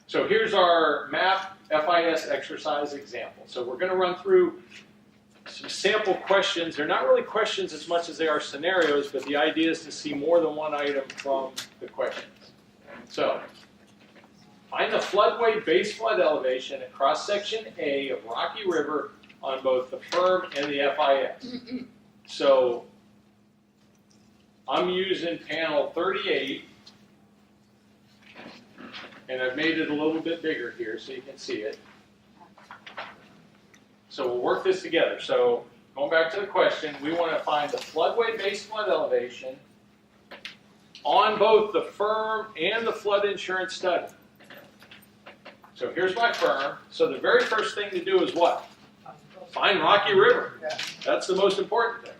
So here's our map FIS exercise example. So we're going to run through some sample questions. They're not really questions as much as they are scenarios, but the idea is to see more than one item from the questions. So, find the floodway base flood elevation at cross-section A of Rocky River on both the firm and the FIS. So, I'm using panel 38, and I've made it a little bit bigger here so you can see it. So we'll work this together. So going back to the question, we want to find the floodway base flood elevation on both the firm and the flood insurance study. So here's my firm. So the very first thing to do is what? Find Rocky River. That's the most important thing.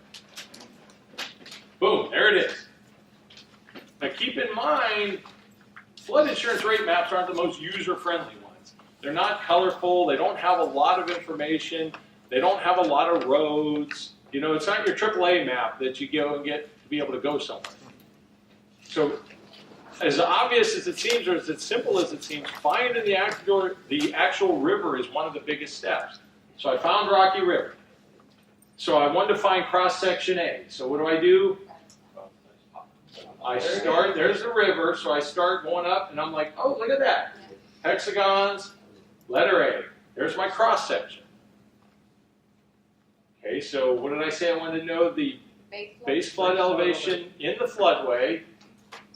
Boom, there it is. Now keep in mind, flood insurance rate maps aren't the most user-friendly ones. They're not colorful, they don't have a lot of information, they don't have a lot of roads. You know, it's not your AAA map that you go and get to be able to go somewhere. So, as obvious as it seems, or as simple as it seems, finding the actual river is one of the biggest steps. So I found Rocky River. So I wanted to find cross-section A. So what do? I start, there's the river, so I start going up, and I'm like, oh, look at that. Hexagons, letter A. There's my cross-section. Okay, so what did I say I wanted to know? The base flood elevation in the floodway.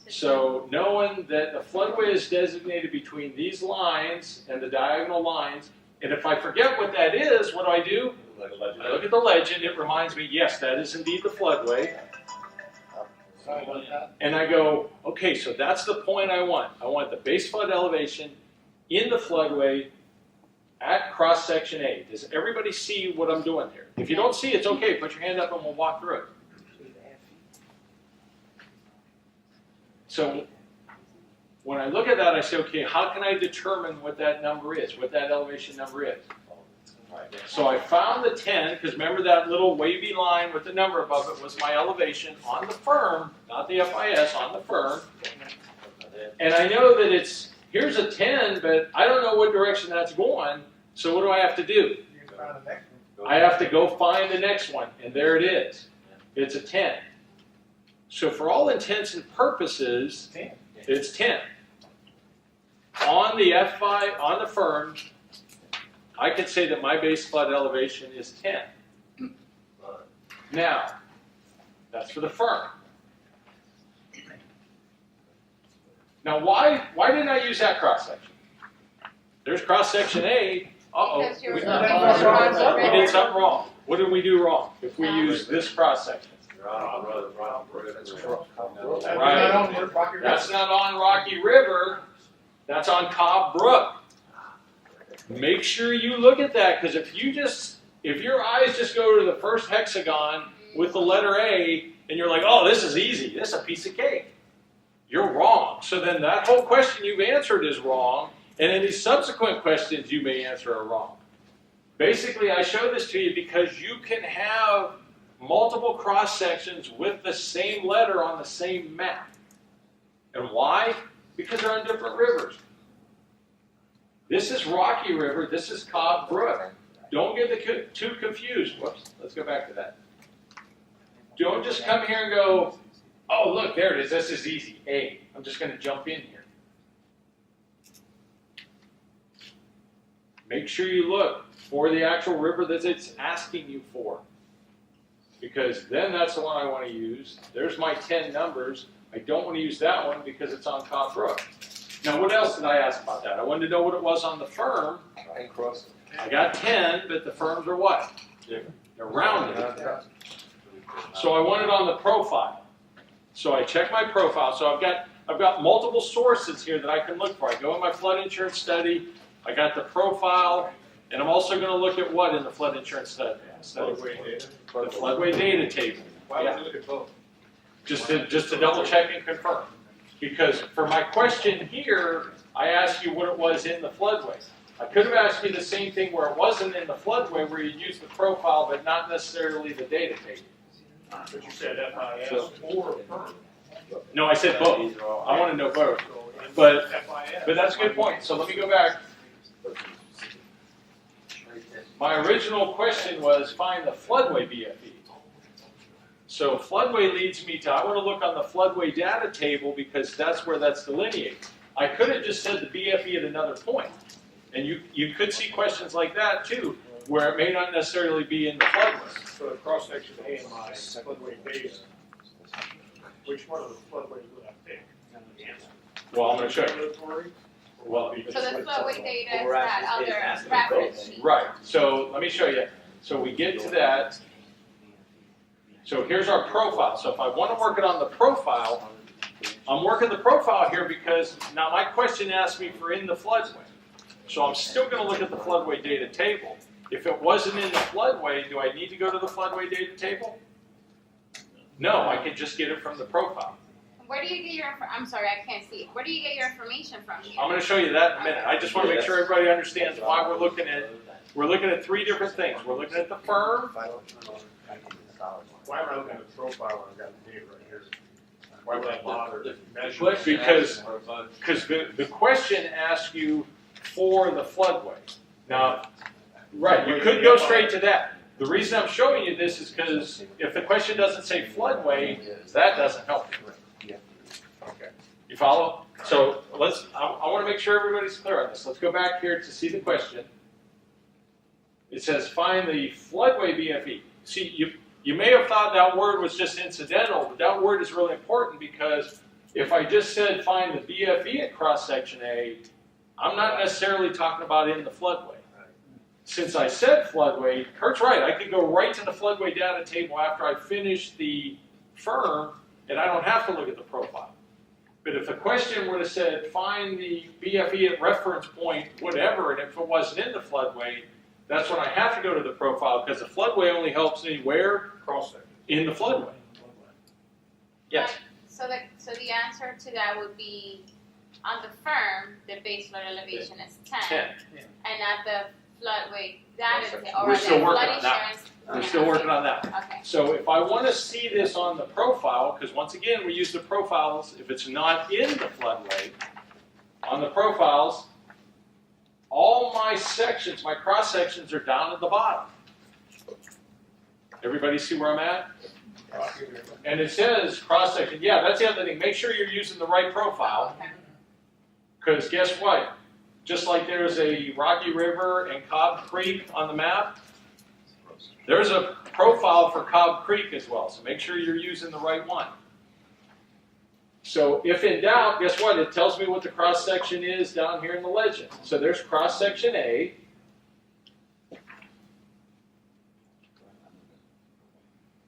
So knowing that the floodway is designated between these lines and the diagonal lines, and if I forget what that is, what do? I look at the legend, it reminds me, yes, that is indeed the floodway. And I go, okay, so that's the point I want. I want the base flood elevation in the floodway at cross-section A. Does everybody see what I'm doing here? If you don't see, it's okay. Put your hand up and we'll walk through it. So when I look at that, I say, okay, how can I determine what that number is, what that elevation number is? So I found the 10, because remember that little wavy line with the number above it was my elevation on the firm, not the FIS, on the firm. And I know that here's a 10, but I don't know what direction that's going, so what do I have to do? I have to go find the next one, and there it is. It's a 10. So for all intents and purposes, it's 10. On the firm, I could say that my base flood elevation is 10. Now, that's for the firm. Now, why didn't I use that cross-section? There's cross-section A. Uh-oh. We did something wrong. What did we do wrong if we use this cross-section? Right. That's not on Rocky River. That's on Cobb Brook. Make sure you look at that, because if your eyes just go to the first hexagon with the letter A, and you're like, oh, this is easy, this is a piece of cake, you're wrong. So then that whole question you've answered is wrong, and any subsequent questions you may answer are wrong. Basically, I show this to you because you can have multiple cross-sections with the same letter on the same map. And why? Because they're on different rivers. This is Rocky River, this is Cobb Brook. Don't get the two confused. Whoops, let's go back to that. Don't just come here and go, oh, look, there it is, this is easy, A. I'm just going to jump in here. Make sure you look for the actual river that it's asking you for, because then that's the one I want to use. There's my 10 numbers. I don't want to use that one because it's on Cobb Brook. Now, what else did I ask about that? I wanted to know what it was on the firm. I got 10, but the firms are what? They're rounded. So I want it on the profile. So I check my profile. So I've got multiple sources here that I can look for. I go in my flood insurance study. I got the profile, and I'm also going to look at what in the flood insurance study? Floodway data. The floodway data table. Why would you look at both? Just to double check and confirm. Because for my question here, I asked you what it was in the floodway. I could have asked you the same thing where it wasn't in the floodway, where you used the profile, but not necessarily the data table. But you said FIS or firm. No, I said both. I want to know both. So in But FIS. that's a good point. So let me go back. My original question was find the floodway BFE. So floodway leads me to, I want to look on the floodway data table because that's where that's delineated. I could have just said the BFE at another point. And you could see questions like that too, where it may not necessarily be in the floodway. So the cross-section A in my floodway base, which one of the floodways would I pick? Well, I'm going to show you. Regulatory? Well, So the floodway data is that other reference sheet. right. So let me show you. So we get to that. So here's our profile. So if I want to work it on the profile, I'm working the profile here because now my question asked me for in the floodway. So I'm still going to look at the floodway data table. If it wasn't in the floodway, do I need to go to the floodway data table? No, I can just get it from the profile. Where do you get your, I'm sorry, I can't see. Where do you get your information from? I'm going to show you that in a minute. I just want to make sure everybody understands why we're looking at three different things. We're looking at the firm. Why am I looking at the profile when I've got the data right here? Why would I bother measuring? Because the question asks you for the floodway. Now, right, you could go straight to that. The reason I'm showing you this is because if the question doesn't say floodway, that doesn't help you. Okay. You follow? So I want to make sure everybody's clear on this. Let's go back here to see the question. It says find the floodway BFE. See, you may have thought that word was just incidental, but that word is really important because if I just said find the BFE at cross-section A, I'm not necessarily talking about in the floodway. Since I said floodway, Kurt's right, I could go right to the floodway data table after I finish the firm, and I don't have to look at the profile. But if the question would have said find the BFE at reference point, whatever, and if it wasn't in the floodway, that's when I have to go to the profile because the floodway only helps me where? Cross-section. In the floodway. Yes. So the answer to that would be on the firm, the base flood elevation is 10. And at the floodway data, or We're at still the working flood on that. insurance. We're still working on that. Okay. So if I want to see this on the profile, because once again we use the profiles, if it's not in the floodway, on the profiles, all my sections, my cross sections are down at the bottom. Everybody see where I'm at? And it says cross section. Yeah, that's the other thing. Make sure you're using the right profile. Okay. Because guess what? Just like there's a Rocky River and Cobb Creek on the map, there's a profile for Cobb Creek as well. So make sure you're using the right one. So if in doubt, guess what? It tells me what the cross section is down here in the legend. So there's cross section A.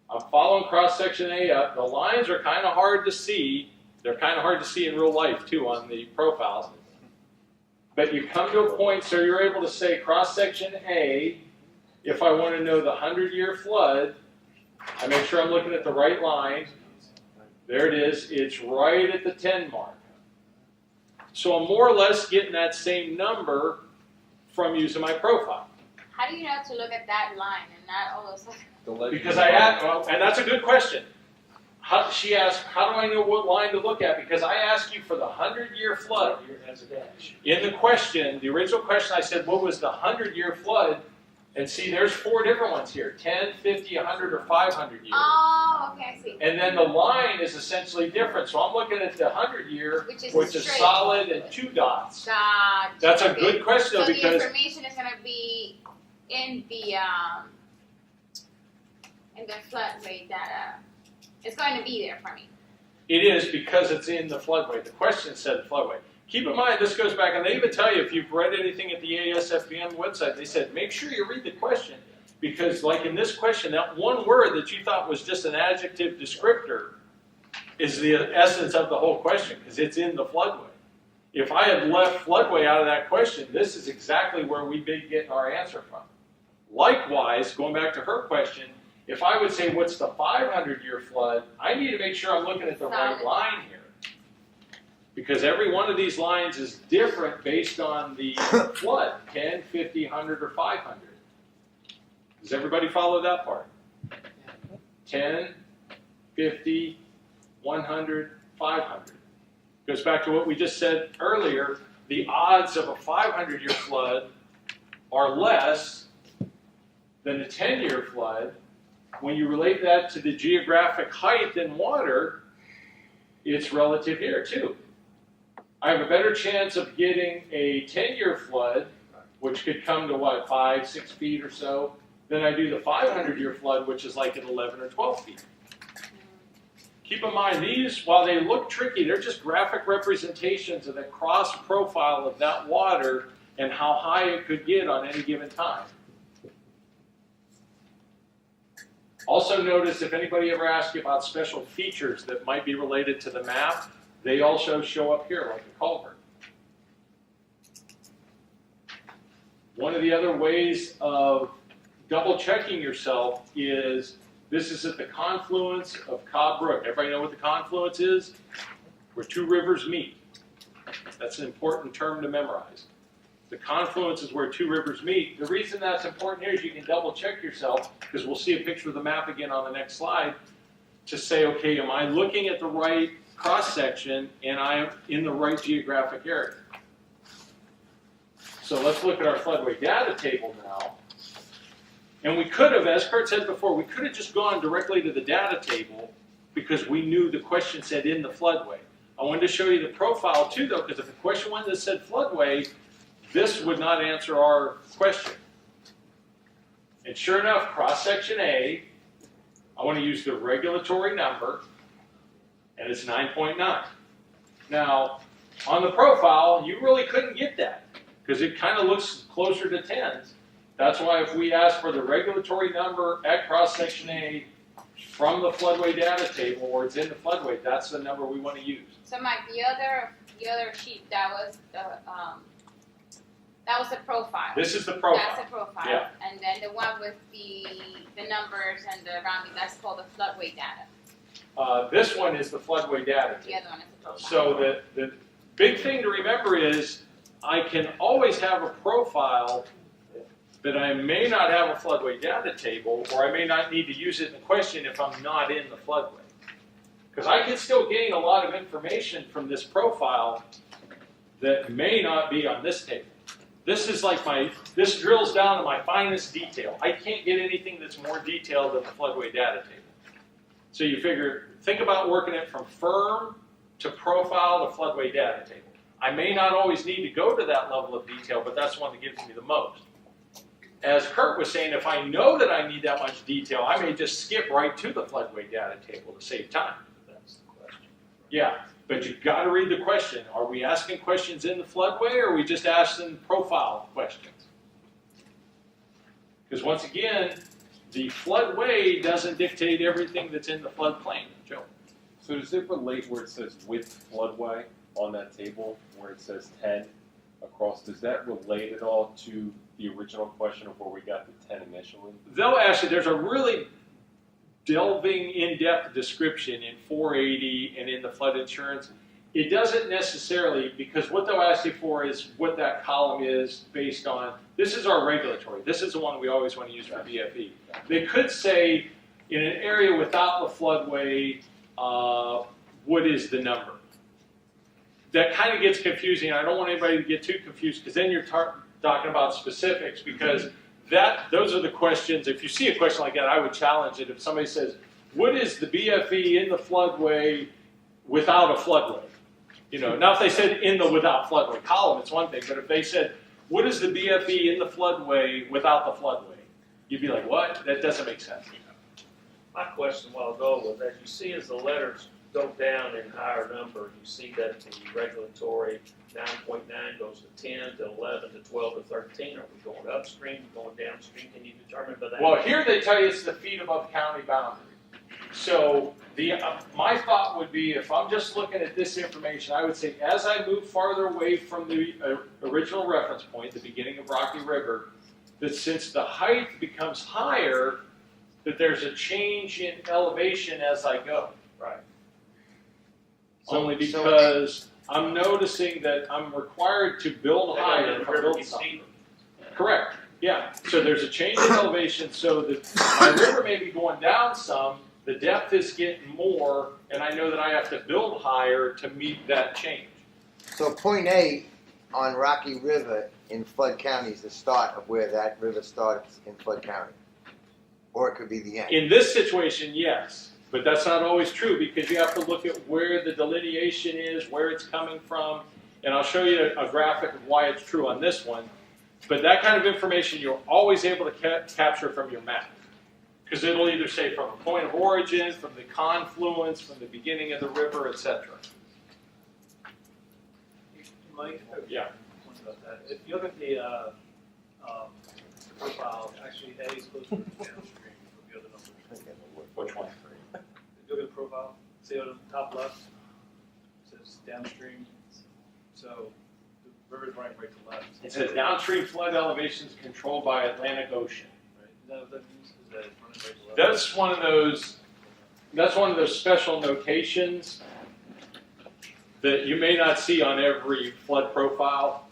I'm following cross section A up. The lines are kind of hard to see. They're kind of hard to see in real life too on the profiles. But you come to a point so you're able to say cross section A. If I want to know the 100-year flood, I make sure I'm looking at the right line. There it is. It's right at the 10 mark. So I'm more or less getting that same number from using my profile. How do you know to look at that line and not all those other? Because I asked, well, and that's a good question. She asked, how do I know what line to look at? Because I asked you for the 100-year flood. In the question, the original question, I said, what was the 100-year flood? And see, there's 4 different ones here, 10, 50, 100, or 500 years. Oh, okay, I see. And then the line is essentially different. So I'm looking at the 100-year, which is straight. solid and 2 dots. Gotcha. That's a Okay. good question, So because the information is going to be in the floodway data. It's going to be there for me. it is because it's in the floodway. The question said floodway. Keep in mind, this goes back, and they even tell you, if you've read anything at the ASFBM website, they said, make sure you read the question, because like in this question, that one word that you thought was just an adjective descriptor is the essence of the whole question, because it's in the floodway. If I had left floodway out of that question, this is exactly where we'd be getting our answer from. Likewise, going back to her question, if I would say, what's the 500-year flood, I need to make sure I'm looking at the right line here. Because every one of these lines is different based on the flood, 10, 50, 100, or 500. Does everybody follow that part? 10, 50, 100, 500. Goes back to what we just said earlier, the odds of a 500-year flood are less than a 10-year flood. When you relate that to the geographic height in water, it's relative here too. I have a better chance of getting a 10-year flood, which could come to what, 5, 6 feet or so, than I do the 500-year flood, which is like at 11 or 12 feet. Keep in mind, these, while they look tricky, they're just graphic representations of the cross profile of that water and how high it could get on any given time. Also notice if anybody ever asks you about special features that might be related to the map, they also show up here like a culvert. One of the other ways of double checking yourself is this is at the confluence of Cobb Brook. Everybody know what the confluence is? Where two rivers meet. That's an important term to memorize. The confluence is where two rivers meet. The reason that's important here is you can double check yourself, because we'll see a picture of the map again on the next slide, to say, okay, am I looking at the right cross section and I'm in the right geographic area? So let's look at our floodway data table now. And we could have, as Kurt said before, we could have just gone directly to the data table because we knew the question said in the floodway. I wanted to show you the profile too, though, because if the question went that said floodway, this would not answer our question. And sure enough, cross-section A, I want to use the regulatory number, and it's 9.9. Now, on the profile, you really couldn't get that because it kind of looks closer to 10s. That's why if we ask for the regulatory number at cross-section A from the floodway data table, or it's in the floodway, that's the number we want to use. So Mike, the other sheet, that was the profile. This is the profile. That's the profile. Yeah. And then the one with the numbers and the rounding, that's called the floodway data. This one is the floodway data The table. other one is the profile. So the big thing to remember is I can always have a profile that I may not have a floodway data table, or I may not need to use it in the question if I'm not in the floodway. Because I can still gain a lot of information from this profile that may not be on this table. This is like this drills down to my finest detail. I can't get anything that's more detailed than the floodway data table. So you think about working it from firm to profile to floodway data table. I may not always need to go to that level of detail, but that's the one that gives me the most. As Kurt was saying, if I know that I need that much detail, I may just skip right to the floodway data table to save time. That's the question. Yeah, but you've got to read the question. Are we asking questions in the floodway, or are we just asking profile questions? Because once again, the floodway doesn't dictate everything that's in the floodplain. Joe? So does it relate where it says with floodway on that table, where it says 10 across? Does that relate at all to the original question of where we got the 10 initially? They'll ask you, there's a really delving in-depth description in 480 and in the flood insurance. It doesn't necessarily, because what they'll ask you for is what that column is based on. This is our regulatory. This is the one we always want to use for BFE. They could say, in an area without the floodway, what is the number? That kind of gets confusing. I don't want anybody to get too confused, because then you're talking about specifics, because those are the questions. If you see a question like that, I would challenge it. If somebody says, what is the BFE in the floodway without a floodway? Now if they said in the without floodway column, it's one thing, but if they said, what is the BFE in the floodway without the floodway? You'd be like, what? That doesn't make sense. My question a while ago was, as you see as the letters go down in higher number, you see that the regulatory 9.9 goes to 10 to 11 to 12 to 13. Are we going upstream, going downstream? Can you determine by that? Well, here they tell you it's the feet above county boundary. So my thought would be, if I'm just looking at this information, I would say as I move farther away from the original reference point, the beginning of Rocky River, that since the height becomes higher, that there's a change in elevation as I go. Right. Only because I'm noticing that I'm required to build higher if I build something. Correct. Yeah. So there's a change in elevation, so that my river may be going down some, the depth is getting more, and I know that I have to build higher to meet that change. So point A on Rocky River in Flood County is the start of where that river starts in Flood County. Or it could be the end. In this situation, yes, but that's not always true because you have to look at where the delineation is, where it's coming from, and I'll show you a graphic of why it's true on this one. But that kind of information you're always able to capture from your map because it'll either say from a point of origin, from the confluence, from the beginning of the river, etc. Mike, Yeah. one about that. If you look at the profile, actually A is closer to downstream of the other numbers. Which one? If you look at the profile, see on the top left, it says downstream. So the river's running right to left. It says downstream flood elevations controlled by Atlantic Ocean. Right. Is that what that means? Is that it's running right to left? That's one of those. That's one of those special notations that you may not see on every flood profile.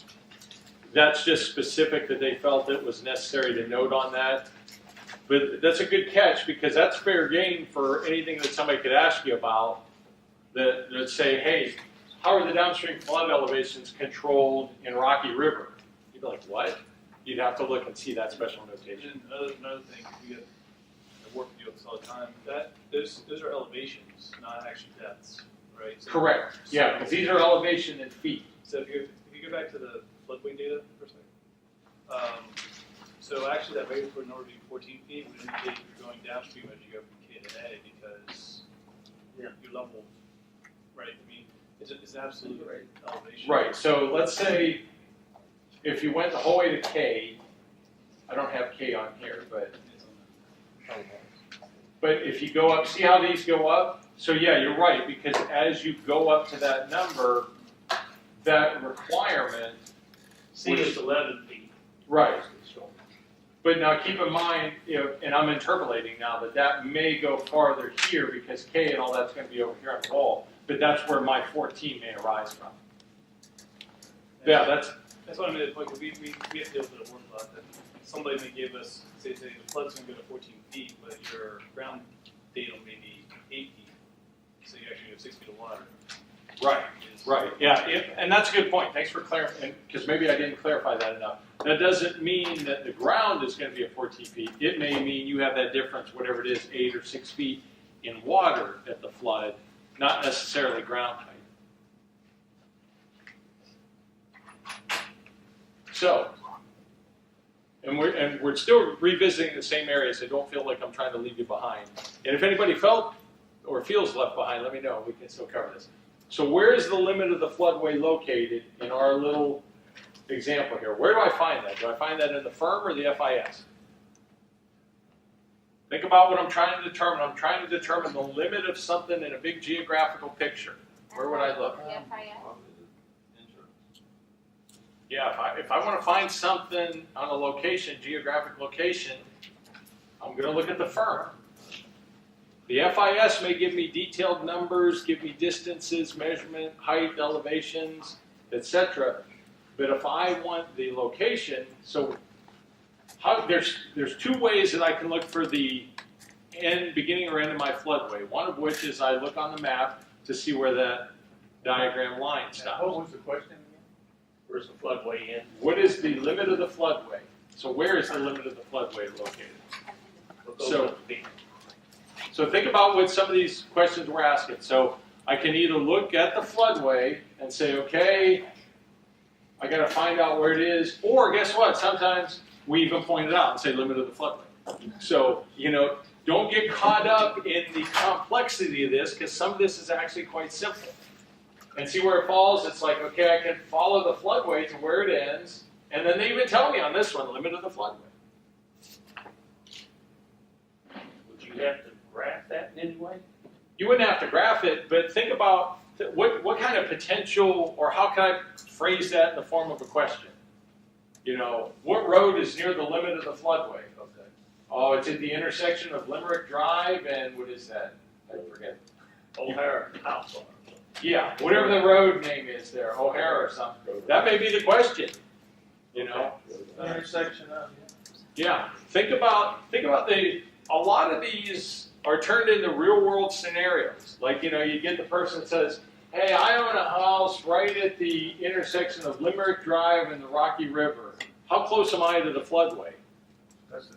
That's just specific that they felt it was necessary to note on that. But that's a good catch because that's fair game for anything that somebody could ask you about that say, hey, how are the downstream flood elevations controlled in Rocky River? You'd be like, what? You'd have to look and see that special notation. And another thing, I work with you this all the time, those are elevations, not actually depths, right? So, Correct. Yeah, because these are elevation in feet. So if you go back to the floodway data for a second. So actually that regulatory number being 14 feet would indicate you're going downstream as you go from K to A because your level, right? I mean, it's an absolute elevation. Right, so let's say if you went the whole way to K, I don't have K on here, but if you go up, see how these go up? So yeah, you're right, because as you go up to that number, that requirement, C is 11 feet. right. But now keep in mind, and I'm interpolating now, that may go farther here because K and all that's going to be over here on the wall, but that's where my 14 may arise from. Yeah, That's what I mean. Like we have to do a bit of work about that. Somebody may give us say the flood's going to go to 14 feet, but your ground datum may be 8 feet, so you actually have 6 feet of water. right. Right, yeah, and that's a good point. Thanks for clarifying, because maybe I didn't clarify that enough. That doesn't mean that the ground is going to be at 14 feet. It may mean you have that difference, whatever it is, 8 or 6 feet in water at the flood, not necessarily ground height. So, and we're still revisiting the same areas, so don't feel like I'm trying to leave you behind. And if anybody felt or feels left behind, let me know. We can still cover this. So where is the limit of the floodway located in our little example here? Where do I find that? Do I find that in the firm or the FIS? Think about what I'm trying to determine. I'm trying to determine the limit of something in a big geographical picture. Where would I look? FIS. Yeah, if I want to find something on a location, geographic location, I'm going to look at the firm. The FIS may give me detailed numbers, give me distances, measurement, height, elevations, etc. But if I want the location, so there's two ways that I can look for the beginning or end of my floodway. One of which is I look on the map to see where that diagram line stops. What was the question again? Where's the floodway in? What is the limit of the floodway? So where is the limit of the floodway located? What goes So- up to be? So think about what some of these questions we're asking. So I can either look at the floodway and say, okay, I got to find out where it is, or guess what? Sometimes we even point it out and say limit of the floodway. So, don't get caught up in the complexity of this because some of this is actually quite simple. And see where it falls? It's like, okay, I can follow the floodway to where it ends, and then they even tell me on this one, limit of the floodway. Would you have to graph that in any way? You wouldn't have to graph it, but think about what kind of potential, or how can I phrase that in the form of a question? What road is near the limit of the floodway? Okay. Oh, it's at the intersection of Limerick Drive and what is that? I forget. O'Hara House. Yeah, whatever the road name is there, O'Hara or something. That may be the question. Intersection of. Yeah. Think about a lot of these are turned into real world scenarios. Like, you get the person that says, hey, I own a house right at the intersection of Limerick Drive and the Rocky River. How close am I to the floodway?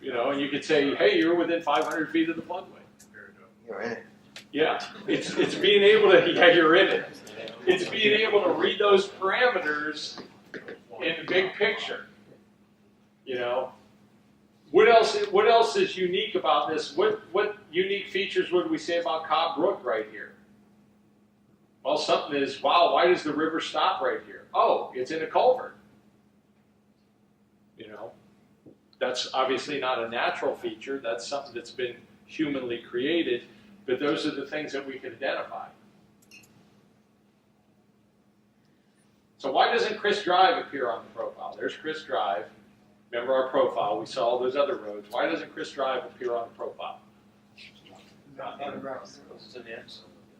And you could say, hey, you're within 500 feet of the floodway. You're in it. Yeah, it's being able to, yeah, you're in it. It's being able to read those parameters in the big picture. What else is unique about this? What unique features would we say about Cobb Brook right here? Well, something is, wow, why does the river stop right here? Oh, it's in a culvert. That's obviously not a natural feature. That's something that's been humanly created, but those are the things that we can identify. So why doesn't Chris Drive appear on the profile? There's Chris Drive. Remember our profile, we saw all those other roads. Why doesn't Chris Drive appear on the profile?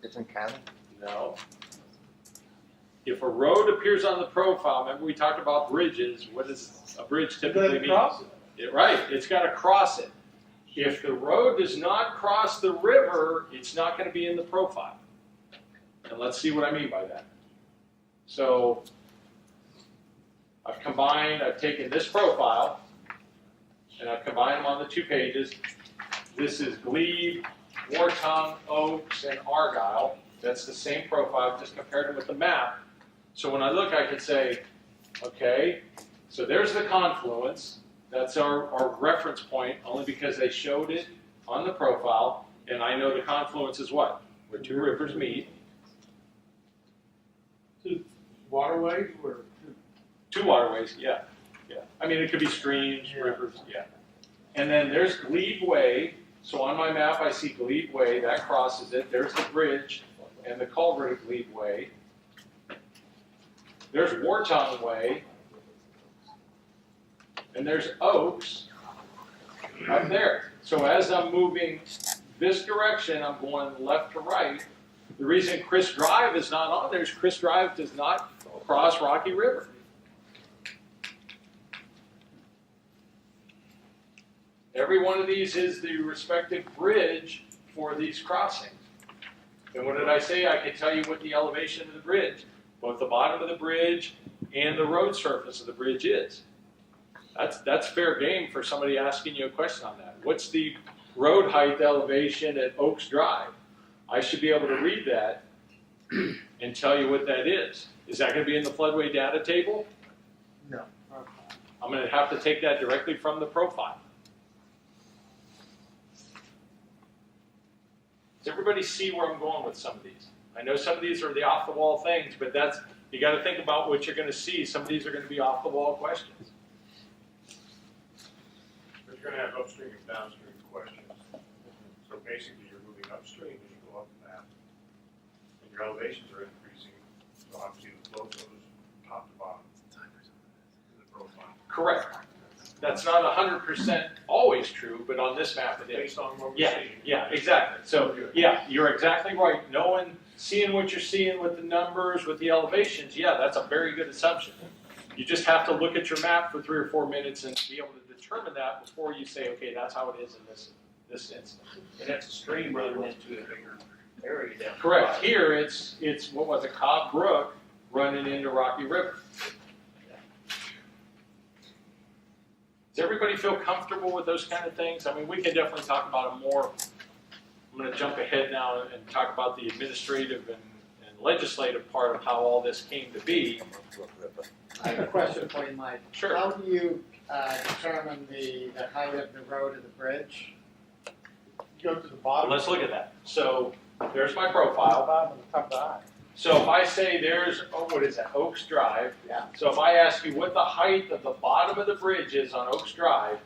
Different county? No. If a road appears on the profile, remember we talked about bridges, what does a bridge typically mean? Right, it's got to cross it. If the road does not cross the river, it's not going to be in the profile. And let's see what I mean by that. So I've taken this profile, and I've combined them on the 2 pages. This is Glebe, Wartongue, Oaks, and Argyle. That's the same profile, just compared them with the map. So when I look, I can say, okay, so there's the confluence. That's our reference point, only because they showed it on the profile, and I know the confluence is what? Where 2 rivers meet. 2 waterways or 2 waterways, yeah. I mean, it could be streams, rivers, yeah. And then there's Glebe Way. So on my map, I see Glebe Way. That crosses it. There's the bridge and the culvert of Glebe Way. There's Wartongue Way. And there's Oaks up there. So as I'm moving this direction, I'm going left to right. The reason Chris Drive is not on there is Chris Drive does not cross Rocky River. Every one of these is the respective bridge for these crossings. And what did I say? I can tell you what the elevation of the bridge, both the bottom of the bridge and the road surface of the bridge is. That's fair game for somebody asking you a question on that. What's the road height elevation at Oaks Drive? I should be able to read that and tell you what that is. Is that going to be in the floodway data table? no? I'm going to have to take that directly from the profile. Does everybody see where I'm going with some of these? I know some of these are the off-the-wall things, but you got to think about what you're going to see. Some of these are going to be off-the-wall questions. But you're going to have upstream and downstream questions. So basically, you're moving upstream as you go up the map, and your elevations are increasing. So obviously, the flow goes top to bottom in the profile. Correct. That's not 100% always true, but on this map it is. Based on what we're Yeah, seeing. yeah, exactly. So, yeah, you're exactly right. Seeing what you're seeing with the numbers, with the elevations, yeah, that's a very good assumption. You just have to look at your map for 3 or 4 minutes and be able to determine that before you say, okay, that's how it is in this instance. And that's a stream running into a bigger area down. Correct. Here, it's what was it, Cobb Brook running into Rocky River. Does everybody feel comfortable with those kind of things? I mean, we can definitely talk about them more. I'm going to jump ahead now and talk about the administrative and legislative part of how all this came to be. I have a question for you, Mike. Sure. How do you determine the height of the road or the bridge? You go to the bottom. Let's look at that. So there's my profile. Bottom and top of the eye. So if I say there's, what is that, Oaks Drive. Yeah. So if I ask you what the height of the bottom of the bridge is on Oaks Drive,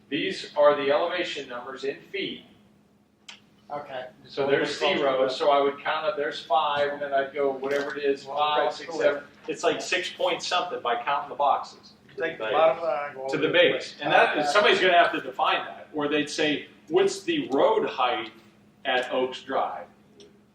these are the elevation numbers in feet. Okay. So there's 0, so I would count up, there's 5, and then I'd go whatever it is, 5, 6, 7. It's like 6 point something by counting the boxes. Take the bottom of the eye, go To over the base. And somebody's going to have to define that. Or they'd say, what's the road height at Oaks Drive?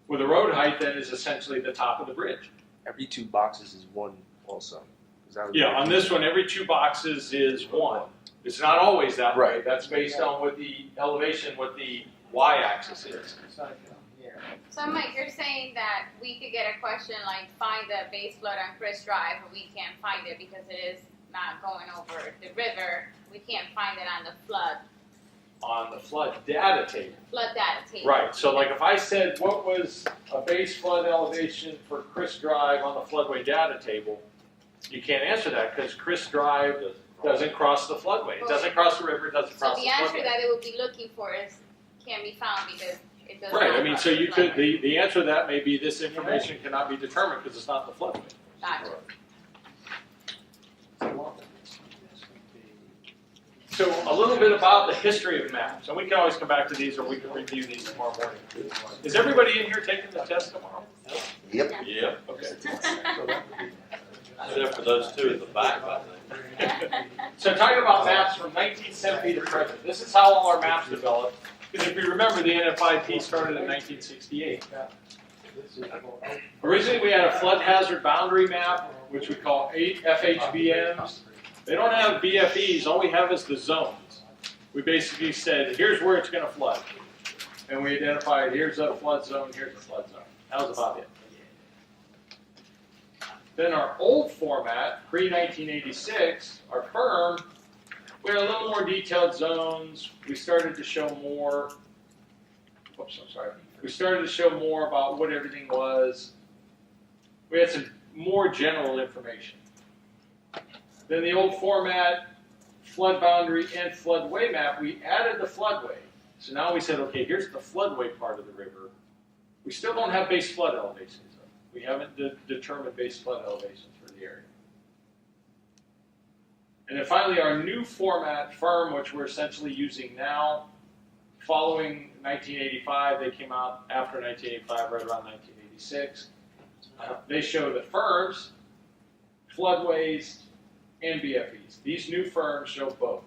Well, the road height then is essentially the top of the bridge. Every 2 boxes is 1 also. Is that what Yeah, on this one, every 2 boxes is 1. It's not always that way. Right. That's based on what the elevation, what the y-axis is. It's like here. So Mike, you're saying that we could get a question like find the base flood on Chris Drive, but we can't find it because it is not going over the river. We can't find it on the flood On the flood data table. data table. Right, so like if I said what was a base flood elevation for Chris Drive on the floodway data table, you can't answer that because Chris Drive doesn't cross the floodway. It doesn't cross the river, it doesn't So cross the the answer floodway. that it would be looking for is can't be found because it does Right, not I mean, cross so the you could, floodway. the answer to that may be this information cannot be determined because it's not the floodway. Gotcha. So a little bit about the history of maps, and we can always come back to these or we can review these tomorrow morning. Is everybody in here taking the test tomorrow? Yep. Yeah. Okay. Except for those two at the back, I think. So talking about maps from 1970 to present, this is how all our maps developed. Because if you remember, the NFIP started in 1968. Originally, we had a flood hazard boundary map, which we call 8 FHBMs. They don't have BFEs, all we have is the zones. We basically said, here's where it's going to flood. And we identified, here's a flood zone, here's a flood zone. That was about it. Then our old format, pre-1986, our firm, we had a little more detailed zones. We started to show more, we started to show more about what everything was. We had some more general information. Then the old format, flood boundary and floodway map, we added the floodway. So now we said, okay, here's the floodway part of the river. We still don't have base flood elevations. We haven't determined base flood elevations for the area. And then finally, our new format firm, which we're essentially using now, following 1985, they came out after 1985, right around 1986. They show the firms, floodways, and BFEs. These new firms show both.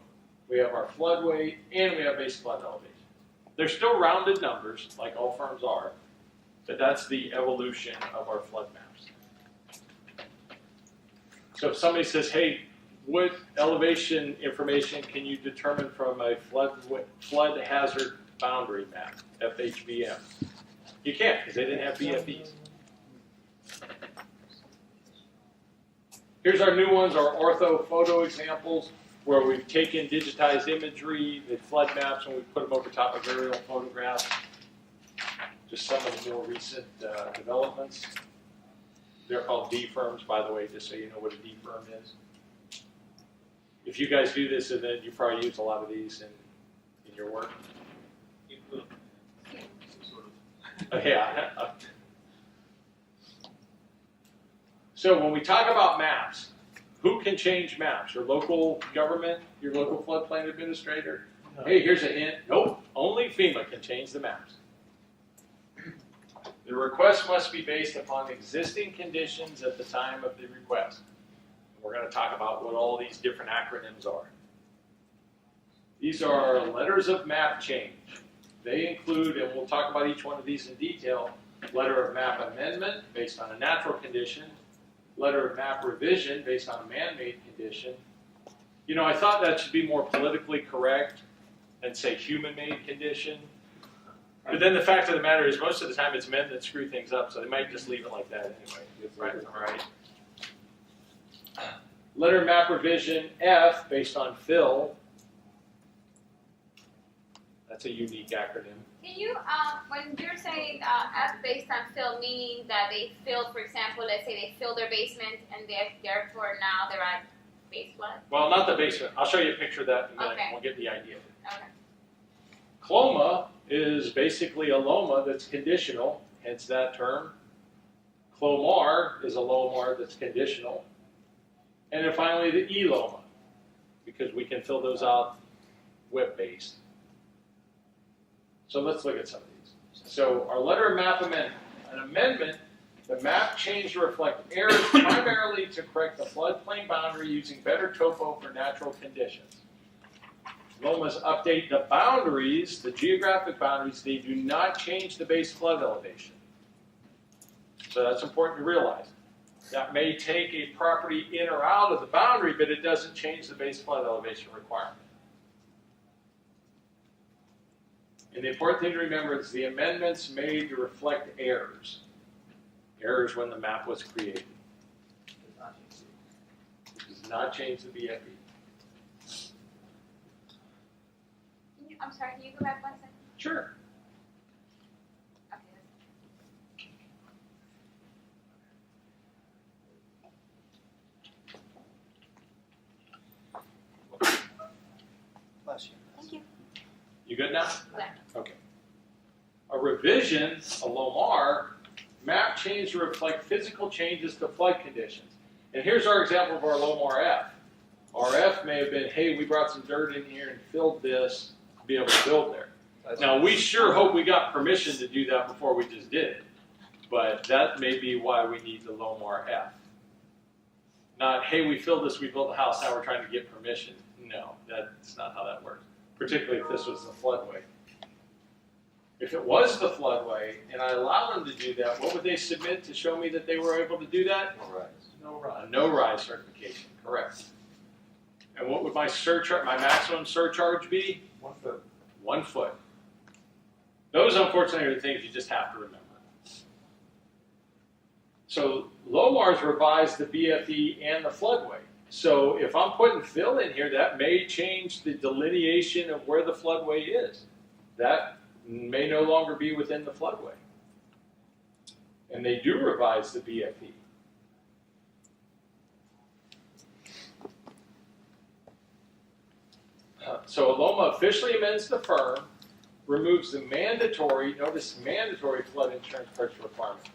We have our floodway and we have base flood elevation. They're still rounded numbers, like all firms are, but that's the evolution of our flood maps. So if somebody says, hey, what elevation information can you determine from a flood hazard boundary map, FHBM? You can't, because they didn't have BFEs. Here's our new ones, our ortho photo examples, where we've taken digitized imagery, the flood maps, and we've put them over top of aerial photographs. Just some of the more recent developments. They're called D-firms, by the way, just so you know what a D-firm is. If you guys do this, and then you probably use a lot of these in your work. Yeah. So when we talk about maps, who can change maps? Your local government, your local floodplain administrator? No. Hey, here's a hint. Nope, only FEMA can change the maps. The request must be based upon existing conditions at the time of the request. We're going to talk about what all these different acronyms are. These are letters of map change. They include, and we'll talk about each one of these in detail, letter of map amendment based on a natural condition, letter of map revision based on a man-made condition. You know, I thought that should be more politically correct and say human-made condition. But then the fact of the matter is most of the time it's men that screw things up, so they might just leave it like that anyway. Right, all right. Letter of map revision F based on fill. That's a unique acronym. Can you, when you're saying F based on fill, meaning that they filled, for example, let's say they filled their basement and therefore now they're at base flood? Well, not the basement. I'll show you a picture of that in a minute. Okay. We'll get the idea. Okay. Cloma is basically a loma that's conditional, hence that term. Clomar is a lomar that's conditional. And then finally the E-loma, because we can fill those out web-based. So let's look at some of these. So our letter of map amendment. An amendment, the map change to reflect errors primarily to correct the floodplain boundary using better topo for natural conditions. Lomas update the boundaries, the geographic boundaries. They do not change the base flood elevation. So that's important to realize. That may take a property in or out of the boundary, but it doesn't change the base flood elevation requirement. And the important thing to remember is the amendments made to reflect errors. Errors when the map was created. It does not change the BFE. I'm sorry, can you go back 1 second? Sure. Okay. Bless you. Thank you. You good now? Yeah. Okay. A revision, a LOMAR, map change to reflect physical changes to flood conditions. And here's our example of our LOMAR F. Our F may have been, hey, we brought some dirt in here and filled this to be able to build there. Now, we sure hope we got permission to do that before we just did it. But that may be why we need the LOMAR F. Not, hey, we filled this, we built the house, now we're trying to get permission. No, that's not how that works. Particularly if this was the floodway. If it was the floodway, and I allow them to do that, what would they submit to show me that they were able to do that? No rise certification, correct. And what would my surcharge, my maximum surcharge be? 1 foot. 1 foot. Those, unfortunately, are the things you just have to remember. So LOMARs revise the BFE and the floodway. So if I'm putting fill in here, that may change the delineation of where the floodway is. That may no longer be within the floodway. And they do revise the BFE. So a LOMA officially amends the firm, removes the mandatory, notice mandatory flood insurance purchase requirement.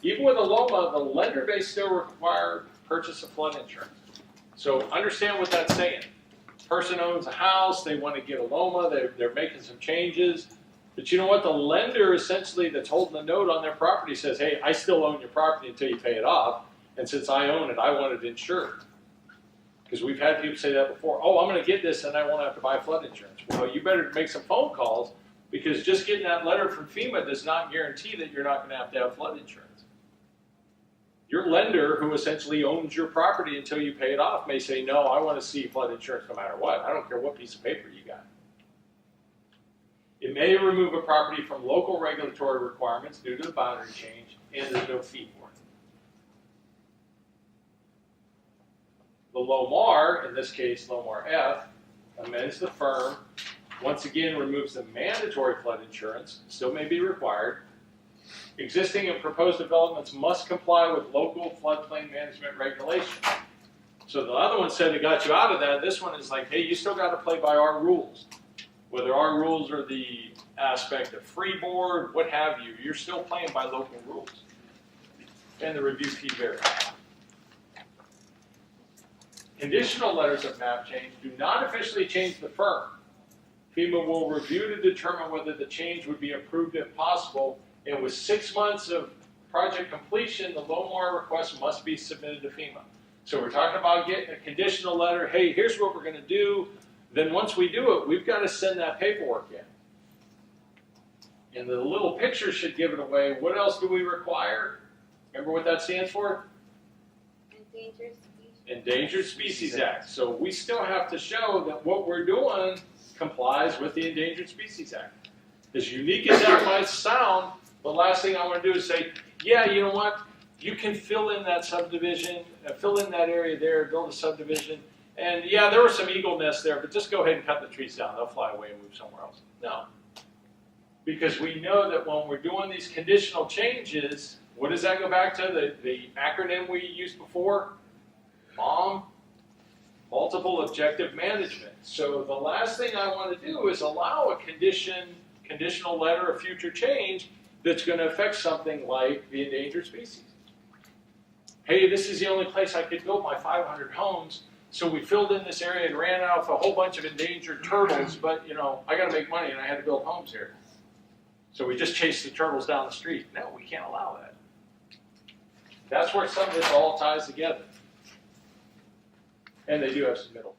Even with a LOMA, the lender may still require purchase of flood insurance. So understand what that's saying. Person owns a house, they want to get a LOMA, they're making some changes. But you know what? The lender essentially that's holding the note on their property says, hey, I still own your property until you pay it off. And since I own it, I want it insured. Because we've had people say that before. Oh, I'm going to get this and I won't have to buy flood insurance. Well, you better make some phone calls because just getting that letter from FEMA does not guarantee that you're not going to have flood insurance. Your lender, who essentially owns your property until you pay it off, may say, no, I want to see flood insurance no matter what. I don't care what piece of paper you got. It may remove a property from local regulatory requirements due to the boundary change, and there's no fee for it. The LOMAR, in this case LOMAR F, amends the firm, once again removes the mandatory flood insurance, still may be required. Existing and proposed developments must comply with local floodplain management regulations. So the other one said it got you out of that. This one is like, hey, you still got to play by our rules. Whether our rules are the aspect of freeboard, what have you, you're still playing by local rules. And the review fee varies. Conditional letters of map change do not officially change the firm. FEMA will review to determine whether the change would be approved if possible, and with 6 months of project completion, the LOMAR request must be submitted to FEMA. So we're talking about getting a conditional letter, hey, here's what we're going to do. Then once we do it, we've got to send that paperwork in. And the little picture should give it away. What else do we require? Remember what that stands for? Endangered species. Endangered Species Act. So we still have to show that what we're doing complies with the Endangered Species Act. As unique as that might sound, the last thing I want to do is say, yeah, you know what? You can fill in that subdivision, fill in that area there, build a subdivision, and yeah, there were some eagle nests there, but just go ahead and cut the trees down. They'll fly away and move somewhere else. No. Because we know that when we're doing these conditional changes, what does that go back to? The acronym we used before? MOM, multiple objective management. So the last thing I want to do is allow a conditional letter of future change that's going to affect something like the endangered species. Hey, this is the only place I could build my 500 homes, so we filled in this area and ran out with a whole bunch of endangered turtles, but, you know, I got to make money and I had to build homes here. So we just chased the turtles down the street. No, we can't allow that. That's where some of this all ties together. And they do have some middle.